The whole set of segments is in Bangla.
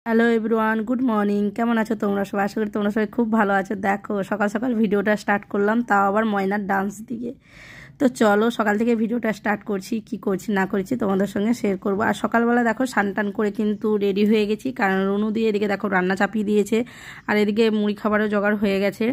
Hello everyone, good morning. কেমন আছো তোমরা সবাই? আশা করি তোমরা সবাই খুব ভালো আছো। দেখো সকাল সকাল ভিডিওটা স্টার্ট করলাম, তাও আবার ময়নার ডান্স দিয়ে। তো চলো সকাল থেকে ভিডিওটা স্টার্ট করছি, কি করছি না করছি তোমাদের সঙ্গে শেয়ার করবো। আর সকালবেলা দেখো স্নান টান করে কিন্তু রেডি হয়ে গেছি, কারণ রুনু দিয়ে এদিকে দেখো রান্না চাপিয়ে দিয়েছে, আর এদিকে মুড়ি খাবারও জোগাড় হয়ে গেছে।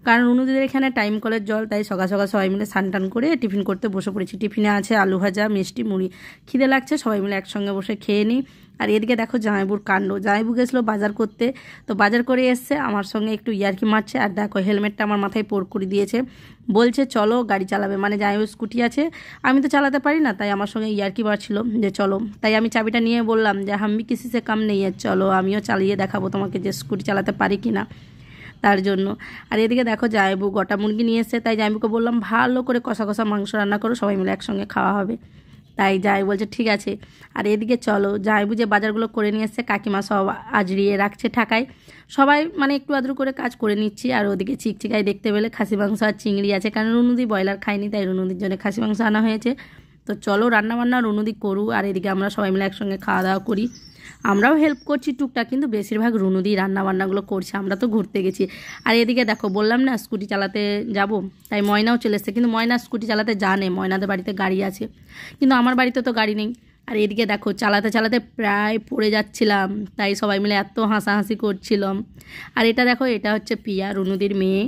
কারণ রুনুদের এখানে টাইম কলের জল, তাই সকাল সকাল সবাই মিলে স্নান টান করে টিফিন করতে বসে পড়েছি। টিফিনে আছে আলু ভাজা, মিষ্টি, মুড়ি। খিদে লাগছে, সবাই মিলে একসঙ্গে বসে খেয়ে নিই। আর এদিকে দেখো জামাইবুর কাণ্ড। জামাইবু গেছিলো বাজার করতে, তো বাজার করে এসছে, আমার সঙ্গে একটু ইয়ার্কি মারছে। আর দেখো হেলমেটটা আমার মাথায় পোর করে দিয়েছে, বলছে চলো গাড়ি চালাবে, মানে জামাইবুর স্কুটি আছে, আমি তো চালাতে পারি না, তাই আমার সঙ্গে ইয়ার্কি মারছিল যে চলো। তাই আমি চাবিটা নিয়ে বললাম যে হাম্মি কিসি সে কাম নেই, চলো আমিও চালিয়ে দেখাবো তোমাকে যে স্কুটি চালাতে পারি কি না, তার জন্য। আর এদিকে দেখো জামাইবু গোটা মুরগি নিয়ে এসছে, তাই জামাইবুকে বললাম ভালো করে কষা কষা মাংস রান্না করো, সবাই মিলে একসঙ্গে খাওয়া হবে। তাই যাই বলছে ঠিক আছে। আর এদিকে চলো জামাইবু যে বাজারগুলো করে নিয়ে এসছে, কাকিমা সব আজড়িয়ে রাখছে ঠাকায়, সবাই মানে একটু আদ্রু করে কাজ করে নিচ্ছি। আর ওদিকে চিকচিকাই দেখতে পেলে খাসি মাংস আর চিংড়ি আছে, কারণ রুনুদি ব্রয়লার খায়নি, তাই রুনুদির জন্য খাসি মাংস আনা হয়েছে। তো চলো রান্নাবান্না রুনুদি করু, আর এদিকে আমরা সবাই মিলে একসঙ্গে খাওয়া দাওয়া করি। আমরাও হেল্প করছি টুকটাক, কিন্তু বেশিরভাগ রুনুদি রান্নাবান্নাগুলো করছে, আমরা তো ঘুরতে গেছি। আর এদিকে দেখো বললাম না স্কুটি চালাতে যাব, তাই ময়নাও চলে এসছে। কিন্তু ময়না স্কুটি চালাতে জানে, ময়নাদের বাড়িতে গাড়ি আছে, কিন্তু আমার বাড়িতে তো গাড়ি নেই। আর এদিকে দেখো চালাতে চালাতে প্রায় পড়ে যাচ্ছিলাম, তাই সবাই মিলে এত হাসাহাসি করছিলাম। আর এটা দেখো, এটা হচ্ছে পিয়া, রুনুদির মেয়ে।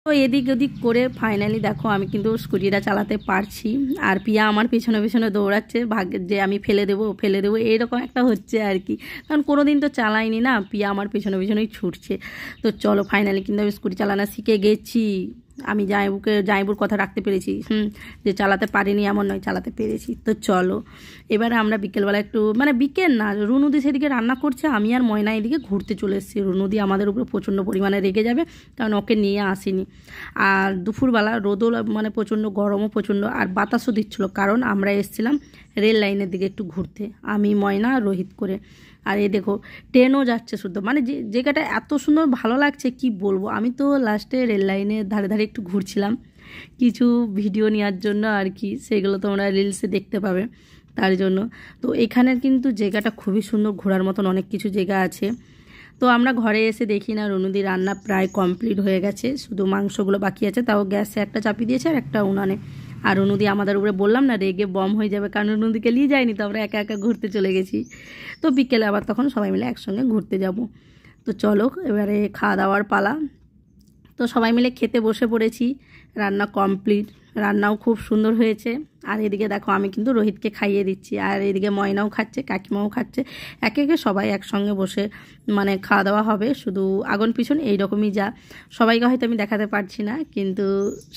তো এদিক ওদিক করে ফাইনালি দেখো আমি কিন্তু স্কুটিটা চালাতে পারছি, আর পিয়া আমার পেছনে পেছনে দৌড়াচ্ছে, ভাগ্যের যে আমি ফেলে দেবো এইরকম একটা হচ্ছে আর কি, কারণ কোনো দিন তো চালাইনি না, পিয়া আমার পেছনে পেছনেই ছুটছে। তো চলো ফাইনালি কিন্তু আমি স্কুটি চালানো শিখে গেছি। আমি জামাইবুর কথা রাখতে পেরেছি, যে চালাতে পারিনি এমন নয়, চালাতে পেরেছি। তো চলো এবারে আমরা বিকেলবেলা একটু, মানে বিকেল না, রুনুদি সেদিকে রান্না করছে, আমি আর ময়না এদিকে ঘুরতে চলে এসেছি। রুনুদি আমাদের উপরে প্রচণ্ড পরিমাণে রেগে যাবে, কারণ ওকে নিয়ে আসিনি। আর দুপুরবেলা রোদও মানে প্রচণ্ড, গরমও প্রচণ্ড, আর বাতাসও দিচ্ছিলো, কারণ আমরা এসেছিলাম রেল লাইনের দিকে একটু ঘুরতে, আমি ময়না রোহিত করে। আর এই দেখো ট্রেনও যাচ্ছে শুদ্ধ, মানে যে জায়গাটা এত সুন্দর ভালো লাগছে কি বলবো। আমি তো লাস্টে রেল লাইনের ধারে ধারে একটু ঘুরছিলাম কিছু ভিডিও নেওয়ার জন্য আর কি, সেগুলো তোমরা রিলসে দেখতে পাবে, তার জন্য। তো এখানের কিন্তু জায়গাটা খুবই সুন্দর, ঘোরার মতন অনেক কিছু জায়গা আছে। তো আমরা ঘরে এসে দেখি না রুনুদি রান্না প্রায় কমপ্লিট হয়ে গেছে, শুধু মাংসগুলো বাকি আছে, তাও গ্যাসে একটা চাপিয়ে দিয়েছে আর একটা উনানে। আর রুনুদি আমাদের উপরে বললাম না রেগে বম হয়ে যাবে, কারণ রুনুদিকে নিয়ে যায়নি, তো আমরা একা একা ঘুরতে চলে গেছি। তো বিকেলে আবার তখন সবাই মিলে একসঙ্গে ঘুরতে যাব। তো চলো এবারে খাওয়া দাওয়ার পালা। তো সবাই মিলে খেতে বসে পড়েছি, রান্না কমপ্লিট, রান্নাও খুব সুন্দর হয়েছে। আর এদিকে দেখো আমি কিন্তু রোহিতকে খাইয়ে দিচ্ছি, আর এদিকে ময়নাও খাচ্ছে, কাকিমাও খাচ্ছে, একে একে সবাই একসঙ্গে বসে মানে খাওয়া দাওয়া হবে। শুধু আগুন পিছন এইরকমই, যা সবাইকে হয়তো আমি দেখাতে পারছি না, কিন্তু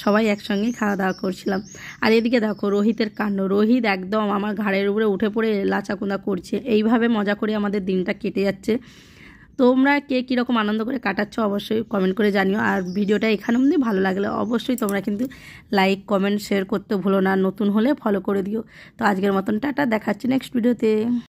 সবাই একসঙ্গেই খাওয়া দাওয়া করছিলাম। আর এদিকে দেখো রোহিতের কাণ্ড, রোহিত একদম আমার ঘাড়ের উপরে উঠে পড়ে লাচাকুন্দা করছে, এইভাবে মজা করে আমাদের দিনটা কেটে যাচ্ছে। তোমরা কে কীরকম আনন্দ করে কাটাচ্ছ অবশ্যই কমেন্ট করে জানিও। আর ভিডিওটা এখানে মধ্যে ভালো লাগলে অবশ্যই তোমরা কিন্তু লাইক কমেন্ট শেয়ার করতে ভুলো না, নতুন হলে ফলো করে দিও। তো আজকের মতন টাটা, দেখাচ্ছি নেক্সট ভিডিওতে।